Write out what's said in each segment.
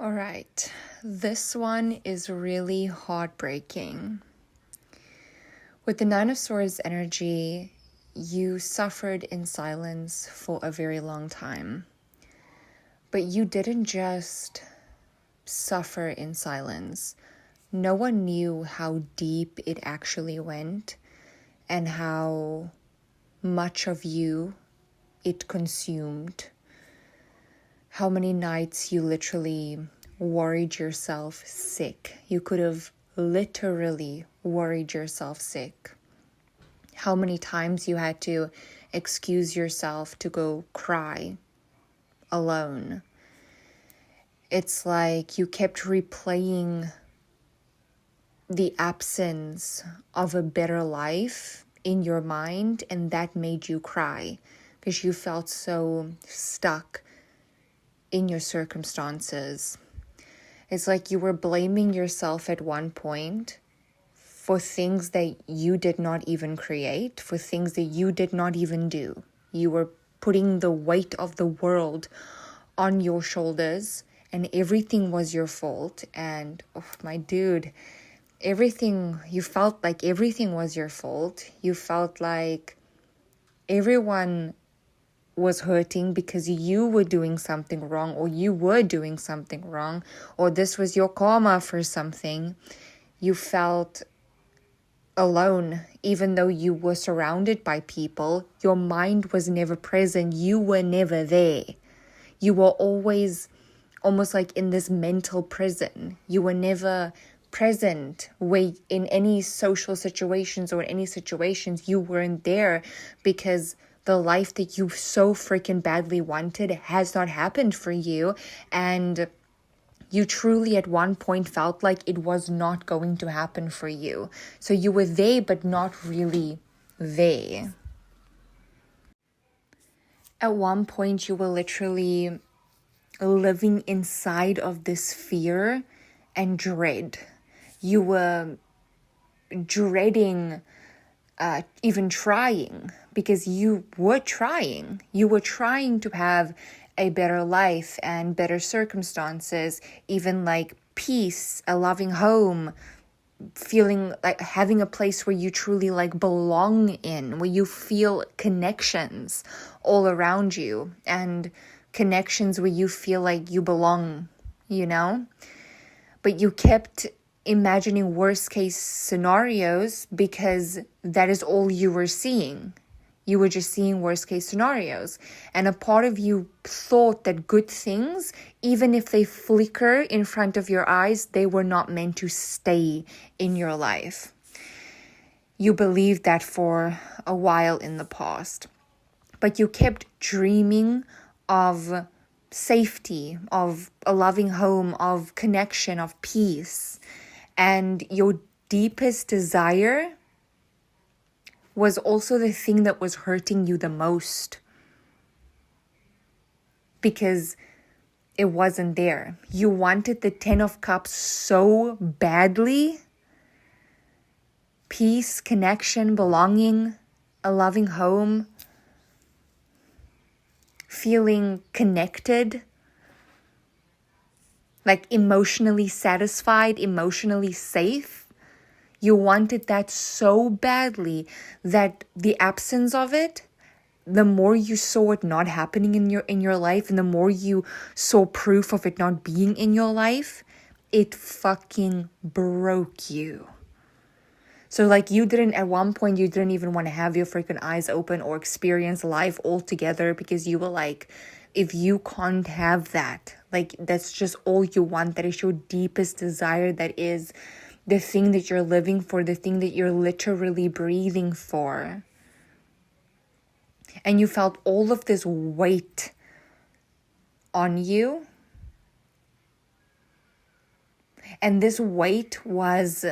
All right, this one is really heartbreaking. With the Nine of Swords energy, you suffered in silence for a very long time. But you didn't just suffer in silence. No one knew how deep it actually went and how much of you it consumed. How many nights you literally worried yourself sick. You could have literally worried yourself sick. How many times you had to excuse yourself to go cry alone. It's like you kept replaying the absence of a better life in your mind, and that made you cry because you felt so stuck in your circumstances. It's like you were blaming yourself at one point for things that you did not even create, for things that you did not even do. You were putting the weight of the world on your shoulders, and everything was your fault. And oh my dude, you felt like everything was your fault. You felt like everyone was hurting because you were doing something wrong, or you were doing something wrong, or this was your karma for something. You felt alone, even though you were surrounded by people. Your mind was never present. You were never there. You were always almost like in this mental prison. You were never present in any social situations or any situations. You weren't there because the life that you so freaking badly wanted has not happened for you. And you truly at one point felt like it was not going to happen for you. So you were there, but not really there. At one point, you were literally living inside of this fear and dread. You were dreading even trying, because you were trying. You were trying to have a better life and better circumstances, even like peace, a loving home, feeling like having a place where you truly like belong in, where you feel connections all around you and connections where you feel like you belong, But you kept imagining worst case scenarios because that is all you were seeing. You were just seeing worst case scenarios. And a part of you thought that good things, even if they flicker in front of your eyes, they were not meant to stay in your life. You believed that for a while in the past. But you kept dreaming of safety, of a loving home, of connection, of peace. And your deepest desire was also the thing that was hurting you the most, because it wasn't there. You wanted the 10 of Cups so badly. Peace, connection, belonging, a loving home, feeling connected, like emotionally satisfied, emotionally safe. You wanted that so badly that the absence of it, the more you saw it not happening in your life, and the more you saw proof of it not being in your life, it fucking broke you. So like at one point, you didn't even want to have your freaking eyes open or experience life altogether, because you were like, if you can't have that, like that's just all you want, that is your deepest desire, that is the thing that you're living for, the thing that you're literally breathing for. And you felt all of this weight on you. And this weight was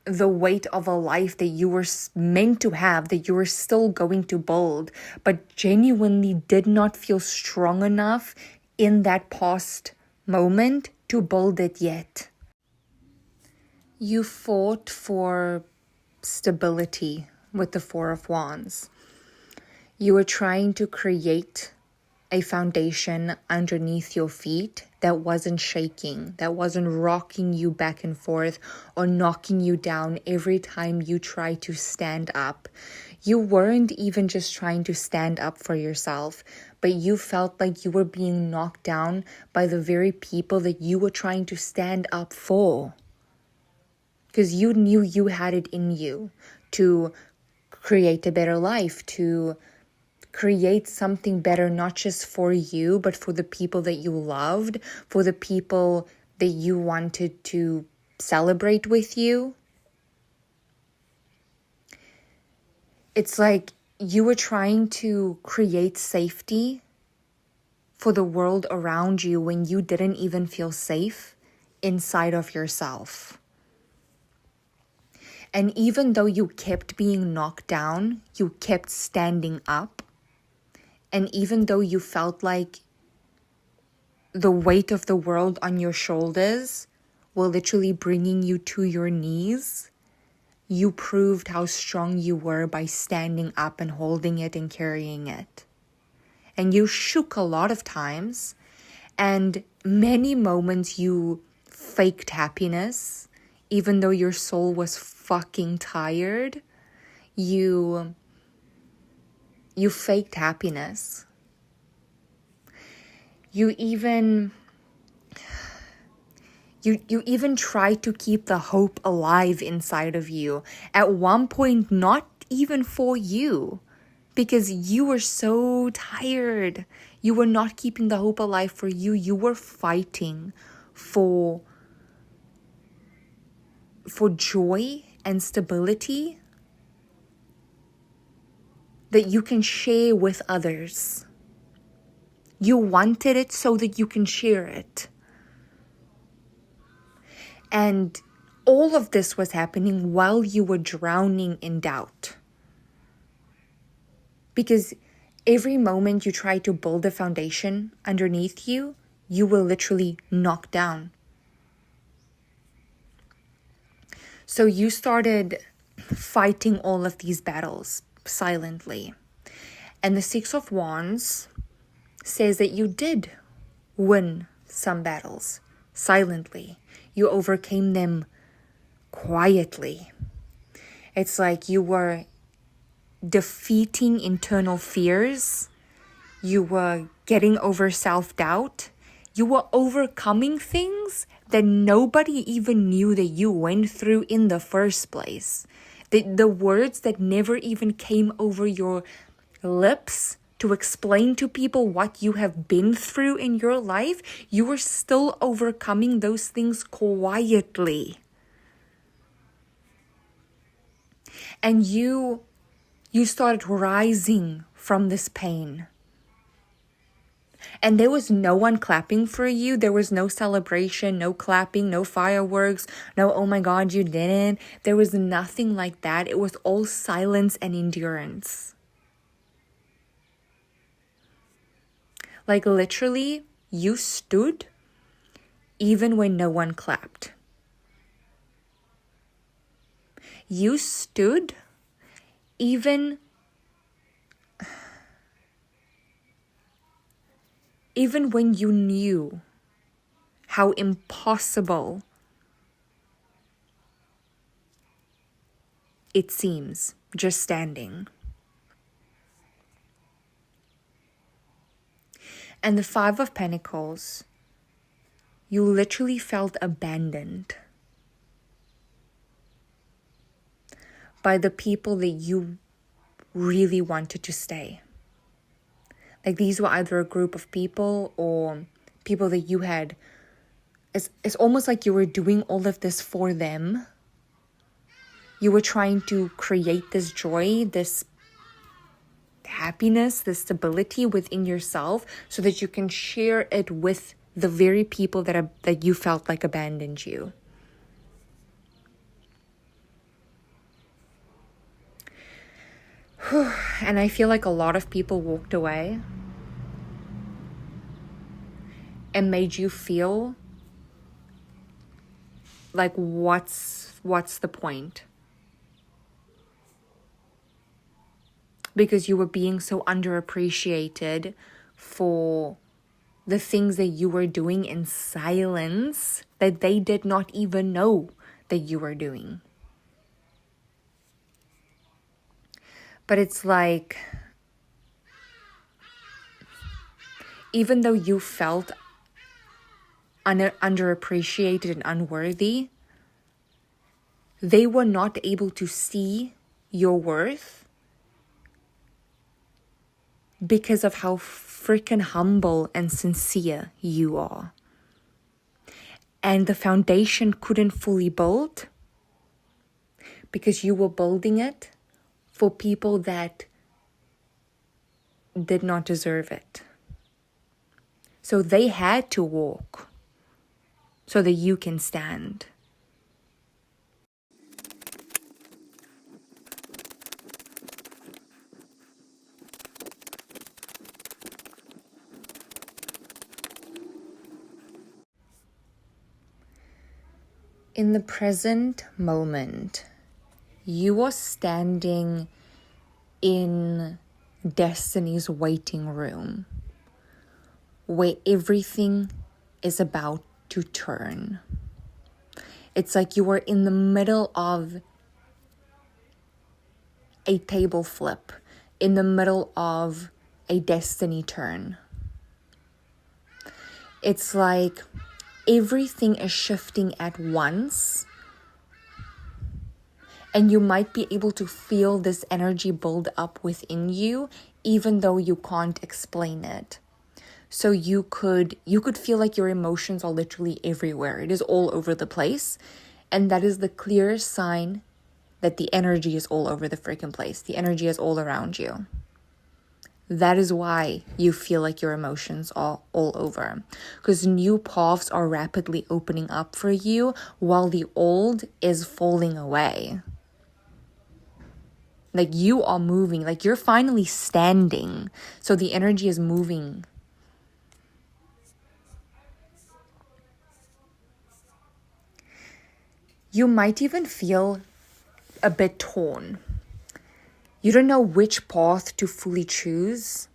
the weight of a life that you were meant to have, that you were still going to build, but genuinely did not feel strong enough in that past moment to build it yet. You fought for stability with the Four of Wands. You were trying to create a foundation underneath your feet that wasn't shaking, that wasn't rocking you back and forth or knocking you down every time you try to stand up. You weren't even just trying to stand up for yourself, but you felt like you were being knocked down by the very people that you were trying to stand up for. Because you knew you had it in you to create a better life, to create something better, not just for you, but for the people that you loved, for the people that you wanted to celebrate with you. It's like you were trying to create safety for the world around you when you didn't even feel safe inside of yourself. And even though you kept being knocked down, you kept standing up. And even though you felt like the weight of the world on your shoulders were literally bringing you to your knees, you proved how strong you were by standing up and holding it and carrying it. And you shook a lot of times, and many moments you faked happiness, even though your soul was fucking tired. You faked happiness. You even tried to keep the hope alive inside of you. At one point, not even for you, because you were so tired. You were not keeping the hope alive for you. You were fighting for joy and stability that you can share with others. You wanted it so that you can share it. And all of this was happening while you were drowning in doubt. Because every moment you tried to build a foundation underneath you, you were literally knocked down. So you started fighting all of these battles silently. And the Six of Wands says that you did win some battles silently. You overcame them quietly. It's like you were defeating internal fears. You were getting over self-doubt. You were overcoming things that nobody even knew that you went through in the first place. The words that never even came over your lips to explain to people what you have been through in your life, you were still overcoming those things quietly. And you started rising from this pain. And there was no one clapping for you. There was no celebration, no clapping, no fireworks, no, oh my God, you didn't. There was nothing like that. It was all silence and endurance. Like literally, you stood even when no one clapped. You stood even when you knew how impossible it seems just standing. And the Five of Pentacles, you literally felt abandoned by the people that you really wanted to stay. Like these were either a group of people or people that you had. It's almost like you were doing all of this for them. You were trying to create this joy, this happiness, this stability within yourself so that you can share it with the very people that you felt like abandoned you. And I feel like a lot of people walked away and made you feel like what's the point? Because you were being so underappreciated for the things that you were doing in silence that they did not even know that you were doing. But it's like, even though you felt underappreciated and unworthy, they were not able to see your worth because of how freaking humble and sincere you are. And the foundation couldn't fully build because you were building it for people that did not deserve it. So they had to walk so that you can stand. In the present moment, you are standing in destiny's waiting room where everything is about to turn. It's like you are in the middle of a table flip, in the middle of a destiny turn. It's like everything is shifting at once, and you might be able to feel this energy build up within you, even though you can't explain it. So you could feel like your emotions are literally everywhere. It is all over the place. And that is the clearest sign that the energy is all over the freaking place. The energy is all around you. That is why you feel like your emotions are all over. Because new paths are rapidly opening up for you while the old is falling away. Like you are moving, like you're finally standing. So the energy is moving. You might even feel a bit torn. You don't know which path to fully choose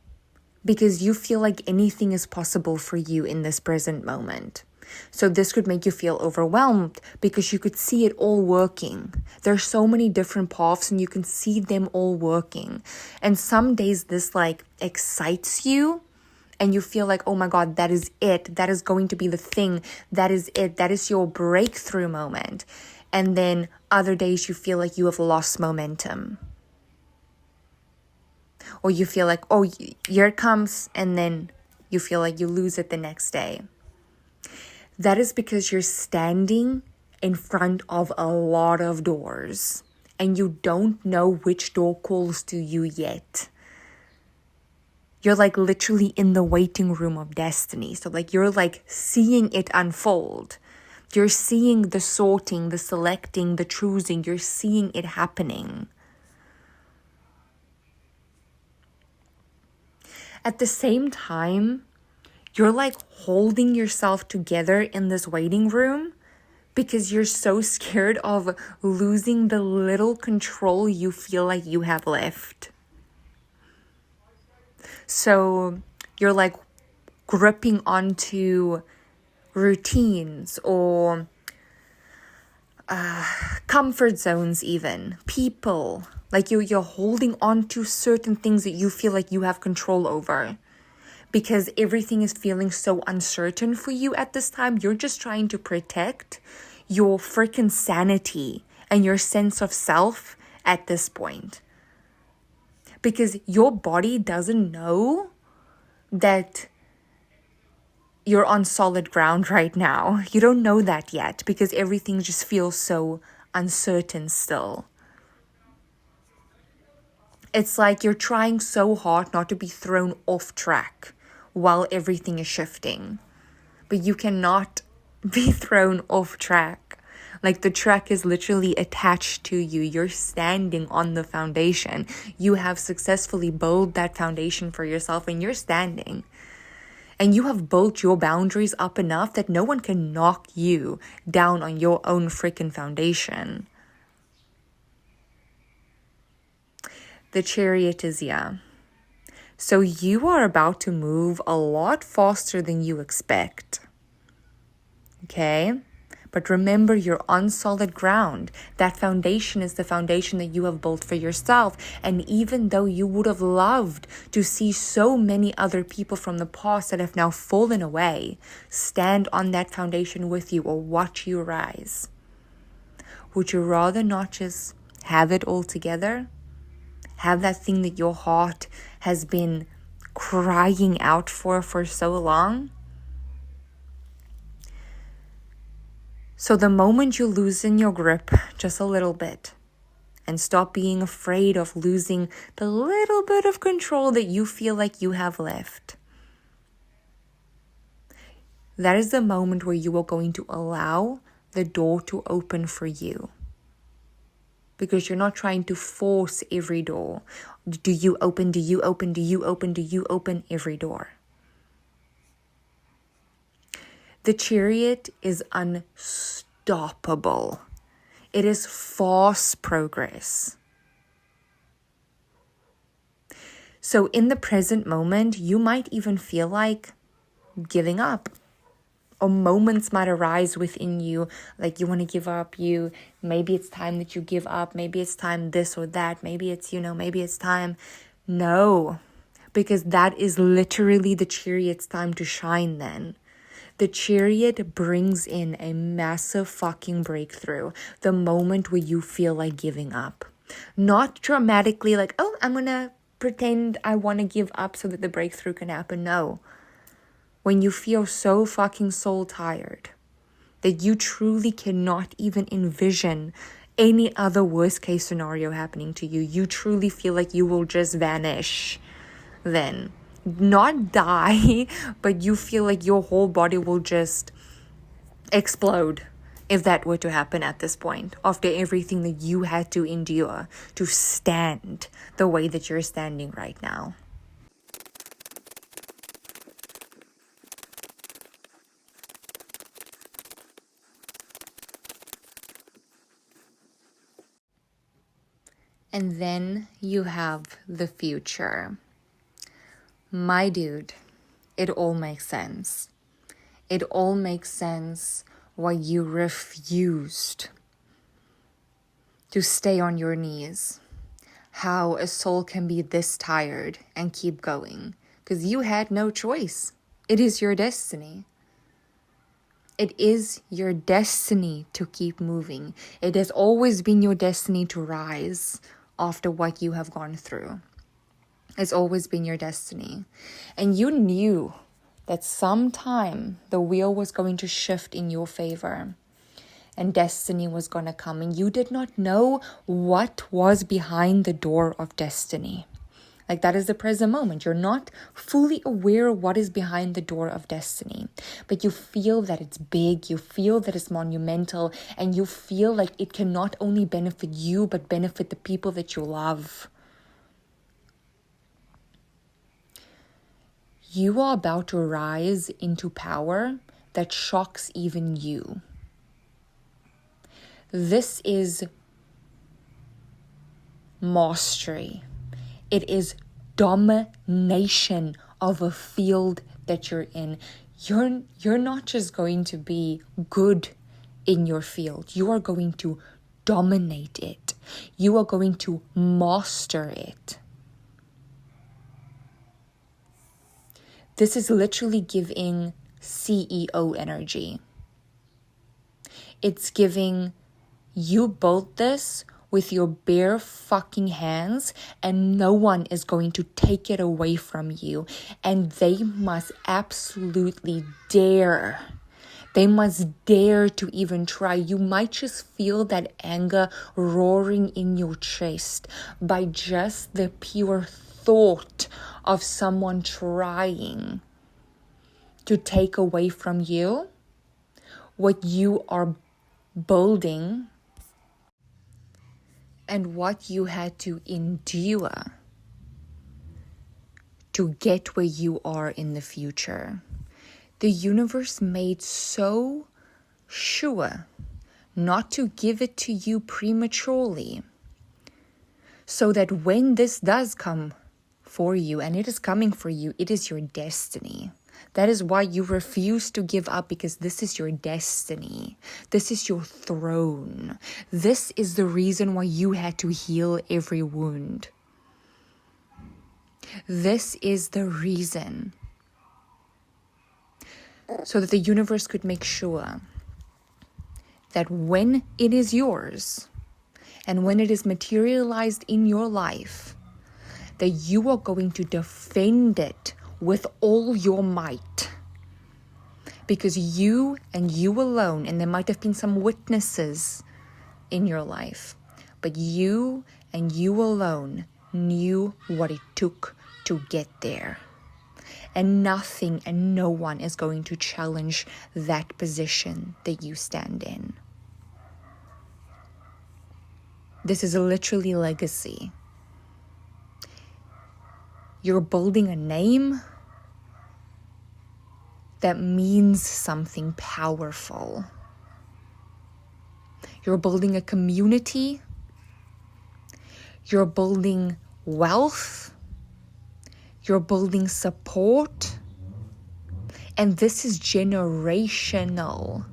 because you feel like anything is possible for you in this present moment. So this could make you feel overwhelmed because you could see it all working. There's so many different paths and you can see them all working. And some days this like excites you and you feel like, oh my God, that is it. That is going to be the thing. That is it. That is your breakthrough moment. And then other days you feel like you have lost momentum. Or you feel like, oh, here it comes. And then you feel like you lose it the next day. That is because you're standing in front of a lot of doors. And you don't know which door calls to you yet. You're like literally in the waiting room of destiny. So like you're like seeing it unfold. You're seeing the sorting, the selecting, the choosing. You're seeing it happening. At the same time, you're like holding yourself together in this waiting room because you're so scared of losing the little control you feel like you have left. So you're like gripping onto routines or comfort zones even, people. Like you're holding on to certain things that you feel like you have control over. Because everything is feeling so uncertain for you at this time. You're just trying to protect your freaking sanity and your sense of self at this point. Because your body doesn't know that you're on solid ground right now. You don't know that yet because everything just feels so uncertain still. It's like you're trying so hard not to be thrown off track while everything is shifting. But you cannot be thrown off track. Like the track is literally attached to you. You're standing on the foundation. You have successfully built that foundation for yourself and you're standing. And you have built your boundaries up enough that no one can knock you down on your own freaking foundation. The Chariot is, yeah. So you are about to move a lot faster than you expect. Okay? But remember, you're on solid ground. That foundation is the foundation that you have built for yourself. And even though you would have loved to see so many other people from the past that have now fallen away stand on that foundation with you or watch you rise, would you rather not just have it all together? Have that thing that your heart has been crying out for so long? So the moment you loosen your grip just a little bit and stop being afraid of losing the little bit of control that you feel like you have left, that is the moment where you are going to allow the door to open for you. Because you're not trying to force every door. Do you open? Do you open? Do you open? Do you open every door? The chariot is unstoppable. It is fast progress. So in the present moment, you might even feel like giving up. Or moments might arise within you, like you want to give up. Maybe it's time that you give up. Maybe it's time this or that. Maybe it's, maybe it's time. No, because that is literally the chariot's time to shine then. The chariot brings in a massive fucking breakthrough the moment where you feel like giving up. Not dramatically like, oh, I'm going to pretend I want to give up so that the breakthrough can happen. No. When you feel so fucking soul tired that you truly cannot even envision any other worst case scenario happening to you, you truly feel like you will just vanish then. Not die, but you feel like your whole body will just explode if that were to happen at this point, after everything that you had to endure to stand the way that you're standing right now. And then you have the future. My dude, it all makes sense. It all makes sense why you refused to stay on your knees. How a soul can be this tired and keep going. Because you had no choice. It is your destiny. It is your destiny to keep moving. It has always been your destiny to rise after what you have gone through. It's always been your destiny. And you knew that sometime the wheel was going to shift in your favor and destiny was going to come. And you did not know what was behind the door of destiny. Like, that is the present moment. You're not fully aware of what is behind the door of destiny. But you feel that it's big. You feel that it's monumental. And you feel like it can not only benefit you, but benefit the people that you love. You are about to rise into power that shocks even you. This is mastery. It is domination of a field that you're in. You're not just going to be good in your field. You are going to dominate it. You are going to master it. This is literally giving CEO energy. It's giving, you built this with your bare fucking hands and no one is going to take it away from you. And they must absolutely dare. They must dare to even try. You might just feel that anger roaring in your chest by just the pure thought of someone trying to take away from you what you are building and what you had to endure to get where you are in the future. The universe made so sure not to give it to you prematurely, so that when this does come for you, and it is coming for you. It is your destiny. That is why you refuse to give up, because this is your destiny. This is your throne. This is the reason why you had to heal every wound. This is the reason. So that the universe could make sure that when it is yours and when it is materialized in your life, that you are going to defend it with all your might. Because you and you alone, and there might have been some witnesses in your life, but you and you alone knew what it took to get there. And nothing and no one is going to challenge that position that you stand in. This is literally legacy. You're building a name that means something powerful. You're building a community. You're building wealth. You're building support. And this is generational.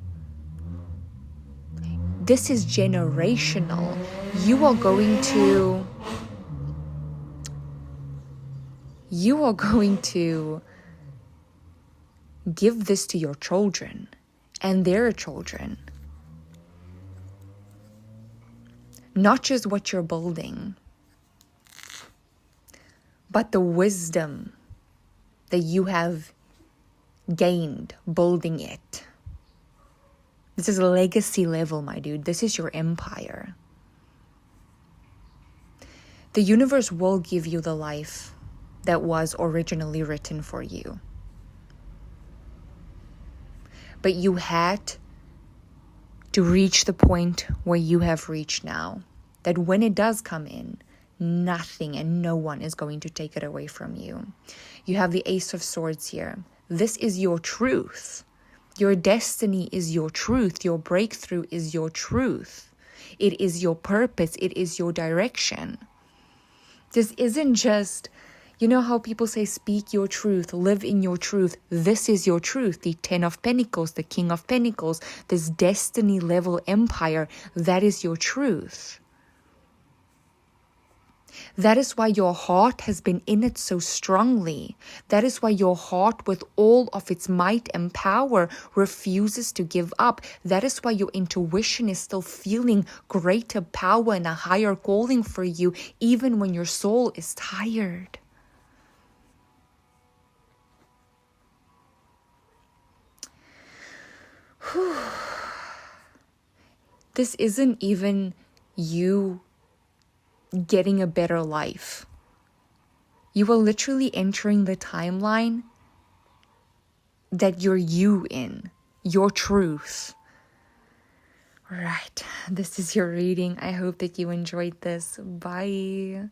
This is generational. You are going to give this to your children and their children. Not just what you're building, but the wisdom that you have gained building it. This is a legacy level, my dude. This is your empire. The universe will give you the life that was originally written for you. But you had to reach the point where you have reached now. That when it does come in, nothing and no one is going to take it away from you. You have the Ace of Swords here. This is your truth. Your destiny is your truth. Your breakthrough is your truth. It is your purpose. It is your direction. This isn't just, you know how people say, speak your truth, live in your truth. This is your truth. The 10 of Pentacles, the King of Pentacles, this destiny level empire, that is your truth. That is why your heart has been in it so strongly. That is why your heart, with all of its might and power, refuses to give up. That is why your intuition is still feeling greater power and a higher calling for you, even when your soul is tired. This isn't even you getting a better life. You are literally entering the timeline that you're you in, your truth. All right, this is your reading. I hope that you enjoyed this. Bye.